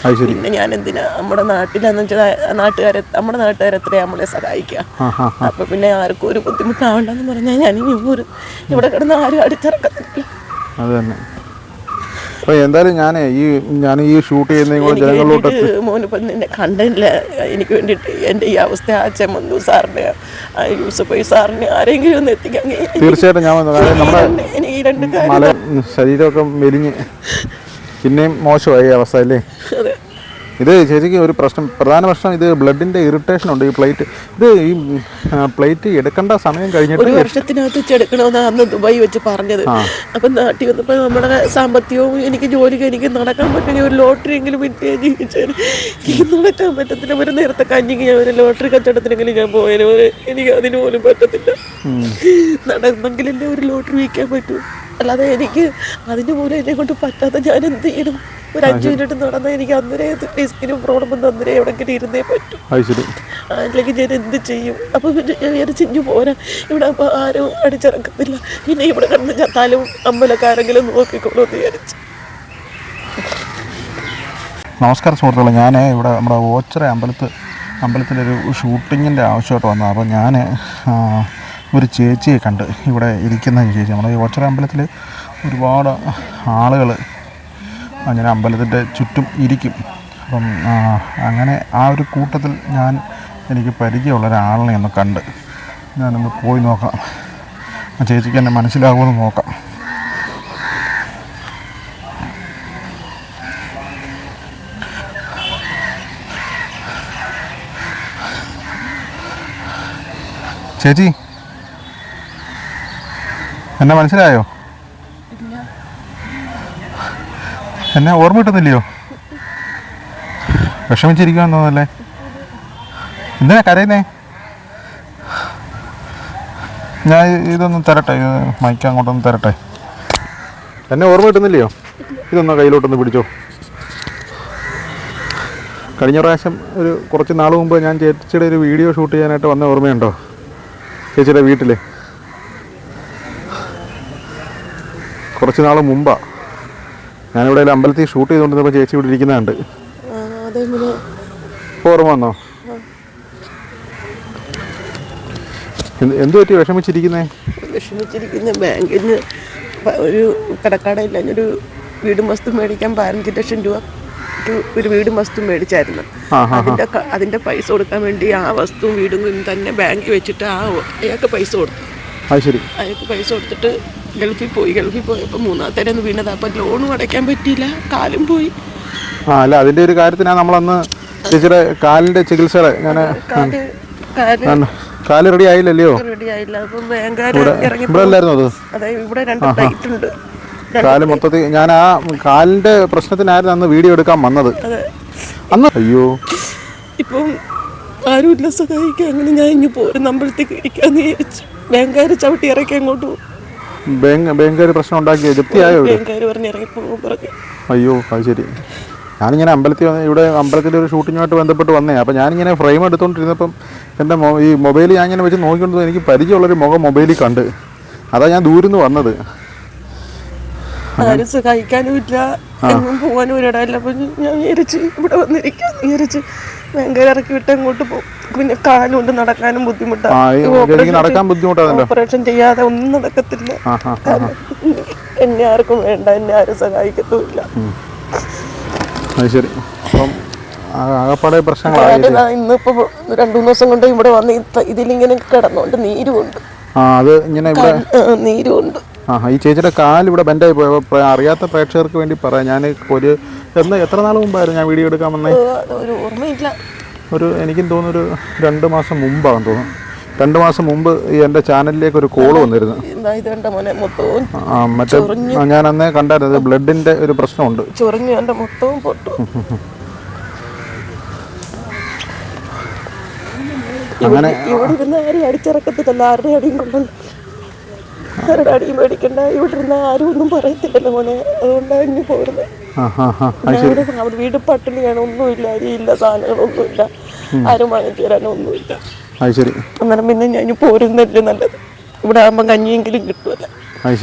പിന്നെ ഞാൻ എന്തിനാ നമ്മുടെ നാട്ടിലെന്ന് വെച്ചാൽ നമ്മുടെ നാട്ടുകാരെത്രയാ നമ്മളെ സഹായിക്കുക. അപ്പൊ പിന്നെ ആർക്കും ഒരു ബുദ്ധിമുട്ടാവണ്ടെന്ന് പറഞ്ഞാൽ ഞാൻ ഇവിടെ കിടന്ന് ആരും അടിച്ചിറക്കത്തില്ല. അത് തന്നെ. അപ്പോൾ എന്തായാലും ഞാൻ ഈ ഷൂട്ട് ചെയ്യുന്ന ജനങ്ങളിലോട്ട് മോനിപ്പം നിന്നെ കണ്ടില്ല. എനിക്ക് വേണ്ടിയിട്ട് എൻ്റെ ഈ അവസ്ഥ ആ ചെമ്മന്തു സാറിന് യൂസഫ് സാറിന് ആരെങ്കിലും ഒന്ന് എത്തിക്കാൻ. തീർച്ചയായിട്ടും ഞാൻ നമ്മുടെ ഈ രണ്ട് കാര്യം ശരീരമൊക്കെ മെലിഞ്ഞ് പിന്നെയും മോശമായി അവസ്ഥ അല്ലേ. ഇത് ചേച്ചിക്ക് ഒരു പ്രധാന പ്രശ്നം ഇത് ബ്ലഡിൻ്റെ ഇറിറ്റേഷൻ ഉണ്ട്. ഈ പ്ലേറ്റ് എടുക്കേണ്ട സമയം കഴിഞ്ഞിട്ട് 1 വർഷത്തിനകത്ത് വെച്ചെടുക്കണമെന്ന് അന്ന് ദുബായി വെച്ച് പറഞ്ഞത്. അപ്പം നാട്ടിൽ വന്നപ്പോൾ നമ്മുടെ സാമ്പത്തികവും എനിക്ക് നടക്കാൻ പറ്റുമെങ്കിൽ ഒരു ലോട്ടറി എങ്കിലും വിറ്റ് ജീവിച്ചാൽ എനിക്ക് നടക്കാൻ പറ്റത്തില്ല. ഒരു നേരത്തെ കഞ്ഞിക്ക് ഞാൻ ഒരു ലോട്ടറി കച്ചവടത്തിനെങ്കിലും ഞാൻ പോയാലും എനിക്ക് അതിന് പോലും പറ്റത്തില്ല. നടന്നെങ്കിലല്ലേ ഒരു ലോട്ടറി വിൽക്കാൻ പറ്റൂ. അല്ലാതെ എനിക്ക് അതിന് പോലും എന്നെ കൊണ്ട് പറ്റാതെ ഞാൻ എന്ത് ചെയ്യണം? ഒരു 5 മിനിറ്റ് നടന്നാൽ എനിക്ക് അന്നേരം ഡിസ്കിനും പ്രോബ്ലം വന്ന് അന്നേരം എവിടെങ്കിലും ഇരുന്നേ പറ്റും. അല്ലെങ്കിൽ ഞാൻ എന്ത് ചെയ്യും? അപ്പം പിന്നെ ഞാൻ വിചാരിച്ചു പോരാ, ഇവിടെ അപ്പോൾ ആരും അടിച്ചിറക്കത്തില്ല, പിന്നെ ഇവിടെ കിടന്ന് ചത്താലും അമ്പലക്കാരെങ്കിലും നോക്കിക്കോളൂ എന്ന് വിചാരിച്ചു. നമസ്കാരം സുഹൃത്തുക്കളെ, ഞാൻ ഇവിടെ നമ്മുടെ ഓച്ചിറ അമ്പലത്തിലൊരു ഷൂട്ടിങ്ങിൻ്റെ ആവശ്യമായിട്ട് വന്നത്. അപ്പോൾ ഞാൻ ഒരു ചേച്ചിയെ കണ്ട് ഇവിടെ ഇരിക്കുന്ന ചേച്ചി. നമ്മുടെ ഈ ഓച്ചിറ അമ്പലത്തിൽ ഒരുപാട് ആളുകൾ അങ്ങനെ അമ്പലത്തിൻ്റെ ചുറ്റും ഇരിക്കും. അപ്പം അങ്ങനെ ആ ഒരു കൂട്ടത്തിൽ എനിക്ക് പരിചയമുള്ള ഒരാളിനെ ഒന്ന് കണ്ട് ഞാനൊന്ന് പോയി നോക്കാം. ആ ചേച്ചിക്ക് എന്നെ മനസ്സിലാകുമെന്ന് നോക്കാം. ചേച്ചി, എന്നെ മനസ്സിലായോ? എന്നെ ഓർമ്മ കിട്ടുന്നില്ലയോ? വിഷമിച്ചിരിക്കുമെന്ന് തോന്നല്ലേ? എന്തിനാ കരയുന്നേ? ഞാൻ ഇതൊന്നും തരട്ടെ, മൈക്ക് അങ്ങോട്ടൊന്ന് തരട്ടെ. എന്നെ ഓർമ്മ കിട്ടുന്നില്ലയോ? ഇതൊന്ന് കയ്യിലോട്ടൊന്ന് പിടിച്ചോ. കഴിഞ്ഞ പ്രാവശ്യം കുറച്ച് നാൾ മുമ്പ് ഞാൻ ചേച്ചിയുടെ ഒരു വീഡിയോ ഷൂട്ട് ചെയ്യാനായിട്ട് വന്ന ഓർമ്മയുണ്ടോ? ചേച്ചിയുടെ വീട്ടിൽ കുറച്ച് നാൾ മുമ്പാണ്. ഞാനിവിടെ അമ്പലത്തിൽ ഷൂട്ട് ചെയ്തുകൊണ്ടിരുന്നപ്പോൾ ചേച്ചി ഇവിടെ ഇരിക്കുന്നുണ്ട്. ഓർമ്മ വന്നോ? എന്തു പറ്റി വിഷമിച്ചിരിക്കുന്നേ? ബാങ്കിൽ നിന്ന് ഒരു കടക്കാടയില്ല, ഒരു വീടും വസ്തു മേടിക്കാൻ 15 ലക്ഷം രൂപ ഒരു വീടും വസ്തു മേടിച്ചായിരുന്നു. അതിൻ്റെ പൈസ കൊടുക്കാൻ വേണ്ടി ആ വസ്തുവും വീടും തന്നെ ബാങ്കിൽ വെച്ചിട്ട് അയാൾക്ക് പൈസ കൊടുത്തു. അയാൾക്ക് പൈസ കൊടുത്തിട്ട് ഗൾഫിൽ പോയപ്പോൾ 3-ാമത്തെ വീണത്. അപ്പം ലോണും അടയ്ക്കാൻ പറ്റിയില്ല, കാലും പോയി. അല്ല, അതിൻ്റെ ഒരു കാര്യത്തിനാണ് നമ്മളന്ന് ചേച്ചിയുടെ കാലിൻ്റെ ചികിത്സകളെ കാല് റെഡി ആയില്ലല്ലോ. റെഡി ആയില്ല. അപ്പം ബാങ്കുകാർ ഇവിടെ 2 പ്ലേറ്റ് ഉണ്ട്. കാല് മൊത്തത്തിൽ ഞാൻ ആ കാലിൻ്റെ പ്രശ്നത്തിനായിരുന്നു അന്ന് വീഡിയോ എടുക്കാൻ വന്നത്. അന്ന് അയ്യോ ഇപ്പം ആരുമില്ല സഹായിക്കാൻ. അങ്ങനെ ഞാൻ ഇനി പോരും അമ്പലത്തേക്ക് ഇരിക്കാന്ന് വിചാരിച്ചു. ബാങ്കുകാർ ചവിട്ടി ഇറക്കി അങ്ങോട്ട് പോകും. ബാങ്കുകാർ പ്രശ്നം ഉണ്ടാക്കിയോ? ജപ്തിയായോ? ബാങ്കുകാർ പറഞ്ഞ് ഇറങ്ങി പോകും പറഞ്ഞു. അയ്യോ, അത് ശരി. ഞാനിങ്ങനെ അമ്പലത്തിൻ്റെ ഒരു ഷൂട്ടിങ്ങുമായിട്ട് ബന്ധപ്പെട്ട് വന്നേ. അപ്പോൾ ഞാനിങ്ങനെ ഫ്രെയിം എടുത്തുകൊണ്ടിരുന്നപ്പം എൻ്റെ ഈ മൊബൈൽ ഞാൻ ഇങ്ങനെ വെച്ച് നോക്കിക്കൊണ്ടത് എനിക്ക് പരിചയമുള്ളൊരു മുഖം മൊബൈലിൽ കണ്ട്. അതാണ് ഞാൻ ദൂരിന്ന് വന്നത്. ആരും സഹായിക്കാനും ഇല്ല, എങ്ങും പോകാനും ഒരിടമില്ല. അപ്പം ഞാൻ വിചാരിച്ച് ഇവിടെ വന്നിരിക്കാൻ വിചാരിച്ച് ബാങ്കുകാർ ഇറക്കി വിട്ട് അങ്ങോട്ട് പോകും. പിന്നെ കാലുകൊണ്ട് നടക്കാനും ബുദ്ധിമുട്ടാണ്. ഓപ്പറേഷൻ ചെയ്യാതെ ഒന്നും നടക്കത്തില്ല. എന്നെ ആർക്കും വേണ്ട, എന്നെ ആരും സഹായിക്കത്തുമില്ല. ഇന്നിപ്പോ 2-3 ദിവസം കൊണ്ട് ഇവിടെ വന്ന് ഇതിലിങ്ങനെ കിടന്നോണ്ട് നീരുമുണ്ട്. നീരുമുണ്ട്. ഈ ചേച്ചിയുടെ കാല് ഇവിടെ ബെൻഡായി പോയപ്പോൾ അറിയാത്ത പ്രേക്ഷകർക്ക് വേണ്ടി പറയാം. ഞാൻ എത്ര നാൾ മുമ്പായിരുന്നു ഞാൻ വീഡിയോ എടുക്കാൻ വന്നേ? ഓർമ്മയില്ല. എനിക്കും തോന്നുന്നു 2 മാസം മുമ്പാണെന്ന് തോന്നുന്നു. 2 മാസം മുമ്പ് എൻ്റെ ചാനലിലേക്ക് ഒരു കോള് വന്നിരുന്നു. മറ്റേ ഞാൻ അന്നേ കണ്ടായിരുന്നു ബ്ലഡിന്റെ ഒരു പ്രശ്നമുണ്ട്. അങ്ങനെ ഇവിടെ ഇരുന്ന് ആരും അടിച്ചിറക്കത്തില്ല, ആരുടെ അടിയും കൊണ്ടല്ല, ആരുടെ അടിയും മേടിക്കണ്ട. ഇവിടെ ഇരുന്ന് ആരും ഒന്നും പറയത്തില്ലല്ലോ മോനെ, അതുകൊണ്ടാണ് ഇനി പോരുന്നത്. വീട് പട്ടിണിയാണ്, ഒന്നുമില്ല, അരിയില്ല, സാധനങ്ങളൊന്നുമില്ല, ആരും വാങ്ങിച്ചു തരാനോ ഒന്നുമില്ല. അന്നേരം പിന്നെ ഞാൻ പോരുന്നല്ലേ നല്ലത്. ഇവിടെ ആകുമ്പോൾ കഞ്ഞിയെങ്കിലും കിട്ടുമല്ല.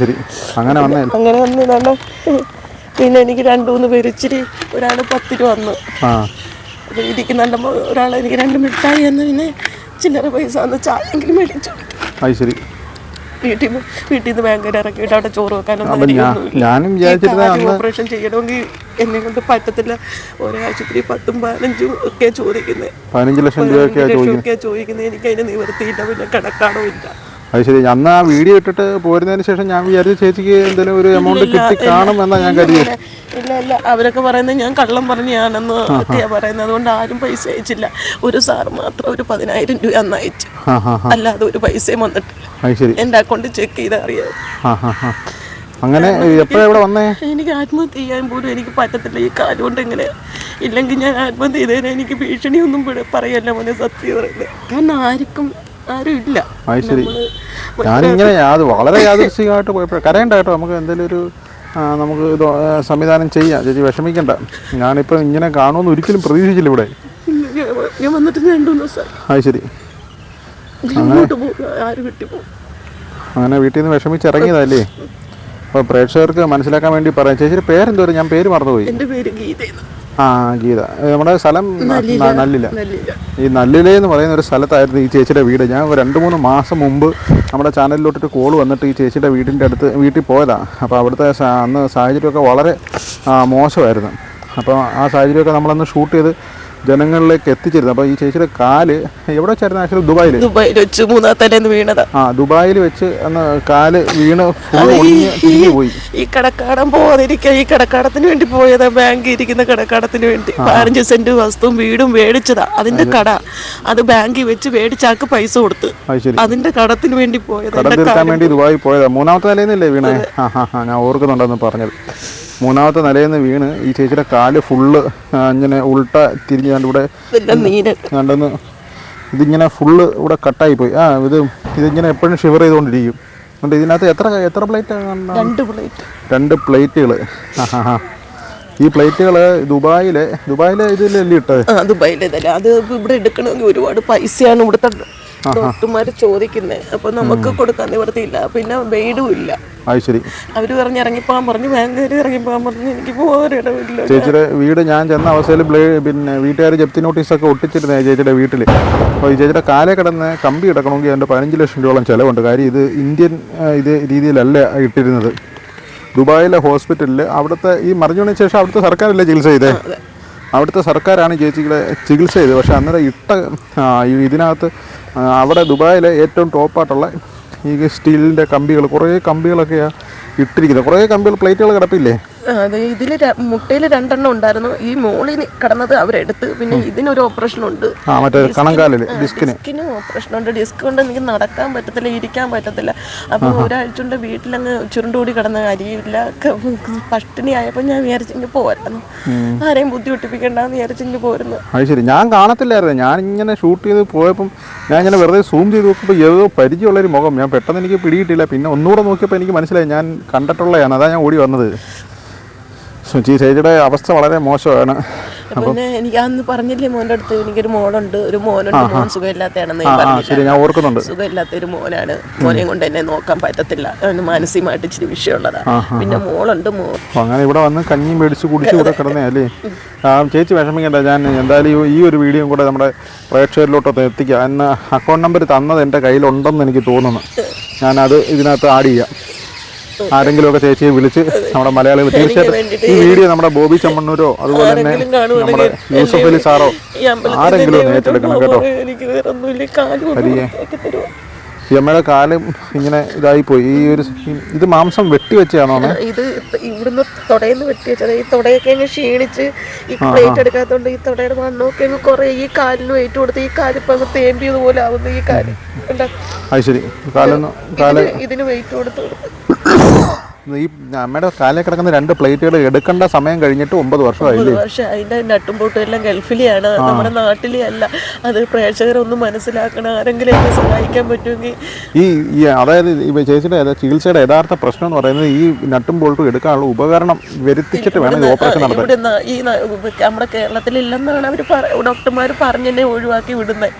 അങ്ങനെ വന്നതാണ്. പിന്നെ എനിക്ക് 2-3 പേര് ഇച്ചിരി ഒരാൾ 10 രൂപ വന്നു. അപ്പോൾ ഇരിക്കുന്നുണ്ട് ഒരാൾ എനിക്ക് 2 മിഠായി എന്ന്, പിന്നെ ചില്ലറ പൈസ വന്ന് ചായെങ്കിലും മേടിച്ചു. അത് ശരി. വീട്ടിൽ നിന്ന് ബാങ്കിൽ ഇറക്കിയിട്ട് അവിടെ ചോറ് വെക്കാനൊന്നും ഓപ്പറേഷൻ ചെയ്യണമെങ്കിൽ എന്നെ കൊണ്ട് പറ്റത്തില്ല. ഒരാഴ്ചത്തിൽ 10-15 ഒക്കെ ചോദിക്കുന്നത്, 15 ലക്ഷം രൂപയൊക്കെ ചോദിക്കുന്നത്. എനിക്ക് അതിന് നിവർത്തിയില്ല, പിന്നെ കിടക്കാണോ ഇല്ല. അത് ശരി. അന്ന് ആ വീഡിയോ ഇട്ടിട്ട് പോരുന്നതിന് ശേഷം ഞാൻ വിചാരിച്ചു ചേച്ചിക്ക് എന്തെങ്കിലും ഒരു എമൗണ്ട് കിട്ടി കാണും എന്നാ ഞാൻ കരുതിയത്. ഇല്ല, അവരൊക്കെ പറയുന്നത് ഞാൻ കള്ളം പറഞ്ഞാണെന്ന് ഒക്കെയാ പറയുന്നത്. അതുകൊണ്ട് ആരും പൈസ അയച്ചില്ല. ഒരു സാറ് മാത്രം ഒരു 10,000 രൂപ അന്ന് അയച്ചു, അല്ലാതെ ഒരു പൈസയും വന്നിട്ടില്ല. എൻ്റെ അക്കൗണ്ട് ചെക്ക് ചെയ്താൽ അറിയാം. അങ്ങനെ എപ്പോഴാ വന്നേ? എനിക്ക് ആത്മഹത്യ ചെയ്യാൻ പോലും എനിക്ക് പറ്റത്തില്ല ഈ കാലം കൊണ്ട്. എങ്ങനെ ഇല്ലെങ്കിൽ ഞാൻ ആത്മഹത്യ ചെയ്തേനെ. എനിക്ക് ഭീഷണിയൊന്നും പറയല്ല മോനെ, സത്യം പറയുന്നത്. കാരണം ആരും ഇല്ല. ഞാനിങ്ങനെ വളരെ യാദൃശ്ചികമായിട്ട് പോയപ്പോൾ കരയണ്ട കേട്ടോ. നമുക്ക് എന്തെങ്കിലും ഒരു നമുക്ക് ഇത് സംവിധാനം ചെയ്യാം. ചേച്ചി വിഷമിക്കണ്ട. ഞാനിപ്പോൾ ഇങ്ങനെ കാണുമെന്ന് ഒരിക്കലും പ്രതീക്ഷിച്ചില്ല ഇവിടെ. ഞാൻ വന്നിട്ട് 2 ദിവസം. അത് ശരി. അങ്ങനെ വീട്ടിൽ നിന്ന് വിഷമിച്ചിറങ്ങിയതല്ലേ. അപ്പോൾ പ്രേക്ഷകർക്ക് മനസ്സിലാക്കാൻ വേണ്ടി പറയാം. ചേച്ചിയുടെ പേരെന്തോ? ഞാൻ പേര് മറന്നുപോയി. എൻ്റെ പേര് ഗീത. ഗീത. നമ്മുടെ സ്ഥലം നല്ലില. ഈ നല്ലില എന്ന് പറയുന്ന ഒരു സ്ഥലത്തായിരുന്നു ഈ ചേച്ചിയുടെ വീട്. ഞാൻ 2-3 മാസം മുമ്പ് നമ്മുടെ ചാനലിലോട്ടൊരു കോൾ വന്നിട്ട് ഈ ചേച്ചിയുടെ വീട്ടിൽ പോയതാണ്. അപ്പോൾ അവിടുത്തെ അന്ന് സാഹചര്യമൊക്കെ വളരെ മോശമായിരുന്നു. അപ്പോൾ ആ സാഹചര്യമൊക്കെ നമ്മളന്ന് ഷൂട്ട് ചെയ്ത് ജനങ്ങളിലേക്ക് എത്തിച്ചിരുന്നു. അപ്പോൾ ഈ ചേച്ചിയുടെ കാല് എവിടെ വെച്ചായിരുന്നു? ആക്ച്വലി ദുബായിൽ വെച്ച് 3-ാം തലേന്ന് വീണതാ. ദുബായിൽ വെച്ച് അന്ന് കാല് വീണ് ഫുൾ ഒടിഞ്ഞ് തിരിഞ്ഞു പോയി. ഈ കടക്കാടൻ പോവാതിരിക്കുക, ഈ കടക്കാടത്തിന് വേണ്ടി പോയതാ. ബാങ്കിൽ ഇരിക്കുന്ന കടക്കാടത്തിന് വേണ്ടി 15 സെന്റ് വസ്തുവും വീടും മേടിച്ചതാ. അതിന്റെ കട അത് ബാങ്കിൽ വെച്ച് മേടിച്ചാക്ക് പൈസ കൊടുത്ത് അതിന്റെ കടത്തിന് വേണ്ടി പോയത്. കടം തീർക്കാൻ വേണ്ടി ദുബായിൽ പോയതാ. 3-ാമത്തെ നിലയിന്നല്ലേ വീണേ? ഞാൻ ഓർക്കുന്നുണ്ടെന്ന് പറഞ്ഞത്. 3-ാമത്തെ നിലയിൽ നിന്ന് വീണ് ഈ ചേച്ചിയുടെ കാല് ഫുള്ള് ഇങ്ങനെ ഉൾട്ട തിരിഞ്ഞ് കണ്ടിവിടെ കണ്ടെന്ന് ഇതിങ്ങനെ ഫുള്ള് ഇവിടെ കട്ടായി പോയി. ഇതിങ്ങനെ എപ്പോഴും ഷിവർ ചെയ്തുകൊണ്ടിരിക്കും. അതുകൊണ്ട് ഇതിനകത്ത് എത്ര പ്ലേറ്റാണ്? 2 പ്ലേറ്റുകൾ. ഈ പ്ലേറ്റുകൾ ദുബായിലെ ഇതിലല്ലേ ഇട്ടത്? ദുബായിലേതല്ല. അത് ഇവിടെ എടുക്കണമെങ്കിൽ ഒരുപാട് പൈസയാണ് ഇവിടുത്തെ ഡോക്ടർമാർ ചോദിക്കുന്നത്. അപ്പോൾ നമുക്ക് കൊടുക്കാൻ നിവർത്തിയില്ല. പിന്നെ വെയിഡും ഇല്ല. ശരി. അവർ പറഞ്ഞ് ഇറങ്ങിപ്പോകാൻ പറഞ്ഞു, ബാങ്കുകാർ ഇറങ്ങിപ്പോകാൻ പറഞ്ഞു. എനിക്ക് പോകാനിടമില്ല. ചേച്ചിയുടെ വീട് ഞാൻ ചെന്ന അവസ്ഥയിൽ പിന്നെ വീട്ടുകാർ ജപ്തി നോട്ടീസൊക്കെ ഒട്ടിച്ചിരുന്നേ ചേച്ചിയുടെ വീട്ടിൽ. അപ്പോൾ ഈ ചേച്ചിയുടെ കാലേ കിടന്ന് കമ്പി കിടക്കണമെങ്കിൽ എൻ്റെ 15 ലക്ഷം രൂപയോളം ചിലവുണ്ട്. കാര്യം ഇത് ഇന്ത്യൻ രീതിയിലല്ല ഇട്ടിരുന്നത്. ദുബായിലെ ഹോസ്പിറ്റലിൽ അവിടുത്തെ ഈ മറിഞ്ഞതിന് ശേഷം അവിടുത്തെ സർക്കാരല്ലേ ചികിത്സ ചെയ്തേ? അവിടുത്തെ സർക്കാരാണ് ചേച്ചികളെ ചികിത്സ ചെയ്തത്. പക്ഷേ അന്നേരം ഇതിനകത്ത് അവിടെ ദുബായിലെ ഏറ്റവും ടോപ്പായിട്ടുള്ള ഈ സ്റ്റീലിൻ്റെ കമ്പികൾ, കുറേ കമ്പികളൊക്കെയാണ് ഇട്ടിരിക്കുന്നത്. കുറേ കമ്പികൾ, പ്ലേറ്റുകൾ കിടപ്പില്ലേ? അതെ, ഇതിൽ മുട്ടയിൽ 2 എണ്ണം ഉണ്ടായിരുന്നു. ഈ മോളിന് കിടന്നത് അവരെടുത്ത്. പിന്നെ ഇതിനൊരു ഓപ്പറേഷൻ ഉണ്ട്, മറ്റേ കണങ്കാലില് ഡിസ്കിന് ഓപ്പറേഷൻ ഉണ്ട്. ഡിസ്ക് കൊണ്ട് എനിക്ക് നടക്കാൻ പറ്റത്തില്ല, ഇരിക്കാൻ പറ്റത്തില്ല. അപ്പോൾ ഒരാഴ്ച കൊണ്ട് വീട്ടിലങ്ങ് ചുരുണ്ടുകൂടി കിടന്ന കാര്യമില്ല. പട്ടിണി ആയപ്പോൾ ഞാൻ വിചാരിച്ചിങ്ങ് പോരായിരുന്നു. ആരെയും ബുദ്ധിമുട്ടിപ്പിക്കണ്ടെന്ന് വിചാരിച്ചിങ്ങ് പോരുന്നു. അത് ശരി. ഞാൻ കാണത്തില്ലായിരുന്നു. ഞാൻ ഇങ്ങനെ ഷൂട്ട് ചെയ്ത് പോയപ്പം ഞാൻ ഇങ്ങനെ വെറുതെ സൂം ചെയ്ത് നോക്കുമ്പോൾ ഏതോ പരിചയമുള്ളൊരു മുഖം. ഞാൻ പെട്ടെന്ന് എനിക്ക് പിടിയിട്ടില്ല. പിന്നെ ഒന്നുകൂടെ നോക്കിയപ്പോൾ എനിക്ക് മനസ്സിലായി ഞാൻ കണ്ടിട്ടുള്ളതാണ്. അതാണ് ഞാൻ ഓടി വന്നത്. ചേച്ചിയുടെ അവസ്ഥ വളരെ മോശമാണ്. പിന്നെ എനിക്ക് അന്ന് പറഞ്ഞില്ലേ മോൻ്റെ അടുത്ത് എനിക്കൊരു മോളുണ്ട്, മോൻ സുഖമില്ലാത്തതാണെന്ന് ഞാൻ ഓർക്കുന്നുണ്ട്. സുഖമില്ലാത്ത ഒരു മോനാണ്. മോനെയും കൊണ്ട് എന്നെ നോക്കാൻ പറ്റത്തില്ല, അവന് മാനസികമായിട്ട് ഇച്ചിരി വിഷയമുള്ളതാണ്. പിന്നെ മോളുണ്ട്. അങ്ങനെ ഇവിടെ വന്ന് കഞ്ഞിയും മേടിച്ച് കുടിച്ച് ഇവിടെ കിടന്നേ അല്ലേ? ചേച്ചി വിഷമിക്കണ്ട. ഞാൻ എന്തായാലും ഈ ഒരു വീഡിയോ കൂടെ നമ്മുടെ പ്രേക്ഷകരിലോട്ടൊന്ന് എത്തിക്കാം. എന്നെ അക്കൗണ്ട് നമ്പർ തന്നത് എൻ്റെ കയ്യിലുണ്ടെന്ന് എനിക്ക് തോന്നുന്നു. ഞാനത് ഇതിനകത്ത് ആഡ് ചെയ്യാം. ആരെങ്കിലുമൊക്കെ ചേച്ചിയെ വിളിച്ച് നമ്മുടെ മലയാളികൾ തീർച്ചയായിട്ടും ഈ വീഡിയോ നമ്മുടെ ബോബി ചമ്മണ്ണൂരോ അതുപോലെ തന്നെ നമ്മുടെ യൂസഫ് അലി സാറോ ആരെങ്കിലും ഏറ്റെടുക്കണം കേട്ടോ. ഈ അമ്മയുടെ കാലം ഇങ്ങനെ ഇതായിപ്പോയി. ഇത് മാംസം വെട്ടി വെച്ചാണോ? ഇത് ഇവിടുന്ന് തുടയെന്ന് വെട്ടി വെച്ചത്. ഈ തുടയൊക്കെ അങ്ങ് ക്ഷീണിച്ച് ഈ പ്ലേറ്റ് എടുക്കാത്തതുകൊണ്ട് ഈ തുടയുടെ മണ്ണൊക്കെ അങ്ങ് കുറേ ഈ കാലിന് വെയിറ്റ് കൊടുത്ത് ഈ കാലിപ്പോൾ അങ്ങ് തേമ്പിയതുപോലെ ആവുന്നു. ഈ കാല് ശരി. ഇതിന് വെയിറ്റ് കൊടുത്ത് ഈ അമ്മയുടെ കാലിൽ കിടക്കുന്ന 2 പ്ലേറ്റുകൾ എടുക്കേണ്ട സമയം കഴിഞ്ഞിട്ട് 9 വർഷമായില്ലേ? അതിന്റെ നട്ടും പൊട്ടും എല്ലാം ഗൾഫിലെയാണ്, നമ്മുടെ നാട്ടിലെ അല്ല. അത് പ്രേക്ഷകരൊന്നും മനസ്സിലാക്കണം. ആരെങ്കിലും എന്നെ സഹായിക്കാൻ പറ്റുമെങ്കിൽ അതായത് ചേച്ചിയുടെ ചികിത്സയുടെ യഥാർത്ഥ പ്രശ്നം എന്ന് പറയുന്നത് ഈ നട്ടും ബോൾട്ടും എടുക്കാനുള്ള ഉപകരണം വരുത്തിച്ചിട്ട് വേണം ഓപ്പറേഷൻ നടത്താൻ. ഈ നമ്മുടെ കേരളത്തിലില്ലെന്നാണ് അവർ ഡോക്ടർമാർ പറഞ്ഞെന്നെ ഒഴിവാക്കി വിടുന്നത്.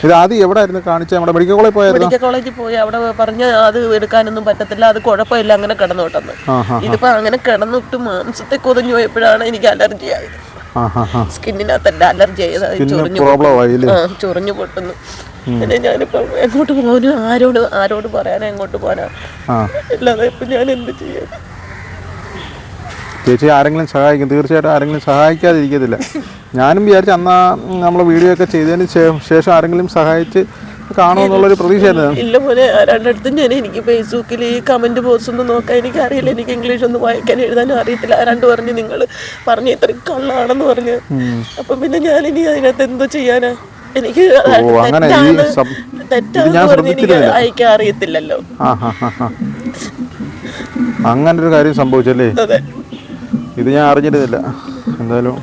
ഇത് ആദ്യം എവിടെ ആയിരുന്നു കാണിച്ചത്? നമ്മുടെ മെഡിക്കൽ കോളേജിൽ പോയി അവിടെ പറഞ്ഞ് അത് എടുക്കാനൊന്നും പറ്റത്തില്ല, അത് കുഴപ്പമില്ല, അങ്ങനെ കിടന്നു. കിടന്നോട്ടെന്ന്. ഇതിപ്പോ അങ്ങനെ കിടന്നിട്ട് മാംസത്തെ കൊതഞ്ഞു പോയപ്പോഴാണ് എനിക്ക് അലർജി ആയത്. സ്കിന്നിനകത്തല്ല അലർജി ആയത്, ചൊറിഞ്ഞു പൊട്ടുന്നു. പിന്നെ ഞാനിപ്പോ എങ്ങോട്ട് പോകാനും ആരോട് പറയാനാ, എങ്ങോട്ട് പോകാനാ, അല്ലാതെ ഇപ്പൊ ഞാൻ എന്ത് ചെയ്യാം? ചേച്ചി ആരെങ്കിലും സഹായിക്കും, തീർച്ചയായിട്ടും ആരെങ്കിലും സഹായിക്കാതിരിക്കത്തില്ല. ഞാനും വിചാരിച്ചു അന്നാ നമ്മൾ വീഡിയോ ഒക്കെ ചെയ്തതിന് ശേഷം ആരെങ്കിലും സഹായിച്ച് കാണുമെന്നുള്ളൊരു പ്രതീക്ഷയായിരുന്നു. ഇല്ല പോലെ രണ്ടിടത്തും ഞാൻ എനിക്ക് ഫേസ്ബുക്കിൽ ഈ കമന്റ് ബോക്സ് ഒന്നും നോക്കാൻ എനിക്ക് അറിയില്ല, എനിക്ക് ഇംഗ്ലീഷ് ഒന്നും വായിക്കാനും എഴുതാനും അറിയത്തില്ല. ആരാണ്ട് പറഞ്ഞു നിങ്ങൾ പറഞ്ഞ് ഇത്രയും കള്ളാണെന്ന് പറഞ്ഞു. അപ്പം പിന്നെ ഞാനിനി അതിനകത്ത് എന്തോ ചെയ്യാനാ? എനിക്ക് തെറ്റാന്ന് പറഞ്ഞ് എനിക്ക് അയക്കാൻ അറിയത്തില്ലല്ലോ. അങ്ങനൊരു കാര്യം സംഭവിച്ചല്ലേ? ഇത് ഞാൻ അറിഞ്ഞിരുന്നില്ല. എന്തായാലും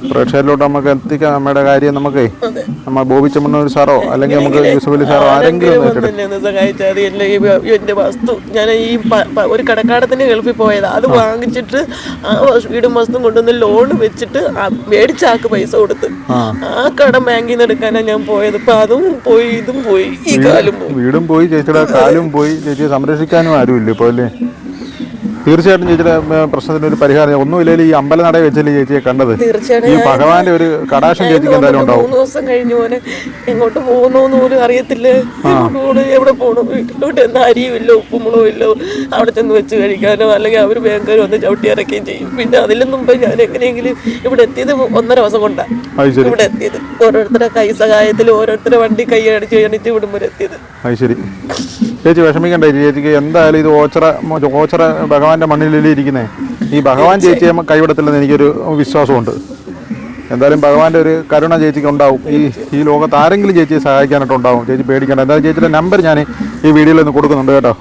പ്രേക്ഷകരിലോട്ട് നമുക്ക് എത്തിക്കാം നമ്മുടെ കാര്യം. നമുക്ക് നമ്മൾ ബോബി ചെമ്മണ്ണൂർ സാറോ അല്ലെങ്കിൽ നമുക്ക് യൂസഫലി സാറോ ആരെങ്കിലും സഹായിച്ചാൽ എന്റെ വസ്തു ഞാൻ ഈ ഒരു കടക്കാടത്തിന് ഗൾഫിൽ പോയത്, അത് വാങ്ങിച്ചിട്ട് ആ വീടും വസ്തുവും കൊണ്ടുവന്ന് ലോൺ വെച്ചിട്ട് മേടിച്ചാക്ക് പൈസ കൊടുത്ത് ആ കടം ബാങ്കിൽ നിന്ന് എടുക്കാനാണ് ഞാൻ പോയത്. ഇപ്പൊ അതും പോയി, ഇതും പോയി, ഈ കാലും പോയി, വീടും പോയി, ചേച്ചിയുടെ കാലും പോയി. ചേച്ചിയെ സംരക്ഷിക്കാനും ആരുമില്ല ഇപ്പോൾ അല്ലേ? തീർച്ചയായിട്ടും ചേച്ചിയുടെ പ്രശ്നത്തിന് ഒരു പരിഹാരം ഒന്നുമില്ലെങ്കിൽ ഈ അമ്പലനട വെച്ചല്ലേ ചേച്ചിയെ കണ്ടത്. ഈ ഭഗവാന്റെ ഒരു കടാക്ഷം ചേച്ചിക്ക് എന്തായാലും ഉണ്ടാവും. 3 ദിവസം കഴിഞ്ഞു പോലെ എങ്ങോട്ട് പോകുന്നോന്ന് പോലും അറിയത്തില്ല. എവിടെ പോകണോ, വീട്ടിലോട്ട് എന്നാ അരിയുമില്ല, ഉപ്പുമുളകും ഇല്ല, അവിടെ ചെന്ന് വെച്ച് കഴിക്കാനോ അല്ലെങ്കിൽ അവർ ബാങ്കുകാർ വന്ന് ചവിട്ടി ഇറക്കുകയും ചെയ്യും. പിന്നെ അതിലും മുമ്പ് ഞാൻ എങ്ങനെയെങ്കിലും ഇവിടെ എത്തിയത് 1.5 ദിവസം കൊണ്ടാണ് ഇവിടെ എത്തിയത്. ഓരോരുത്തരുടെ കൈ സഹായത്തിൽ ഓരോരുത്തരുടെ വണ്ടി കൈ അടിച്ച് എണിച്ച് വിടുമ്പോൾ എത്തിയത്. അത് ശരി. ചേച്ചി വിഷമിക്കണ്ടേ? ചേച്ചിക്ക് എന്തായാലും ഇത് ഓച്ചറ ഭഗവാന്റെ മണ്ണിലല്ലേ ഇരിക്കുന്നേ. ഈ ഭഗവാൻ ചേച്ചിയെ കൈവിടത്തില്ലെന്ന് എനിക്കൊരു വിശ്വാസമുണ്ട്. എന്തായാലും ഭഗവാന്റെ ഒരു കരുണ ചേച്ചിക്ക് ഉണ്ടാവും. ഈ ലോകത്ത് ആരെങ്കിലും ചേച്ചിയെ സഹായിക്കാനായിട്ടുണ്ടാവും. ചേച്ചി പേടിക്കേണ്ട. എന്തായാലും ചേച്ചിയുടെ നമ്പർ ഞാൻ ഈ വീഡിയോയിൽ ഒന്ന് കൊടുക്കുന്നുണ്ട് കേട്ടോ.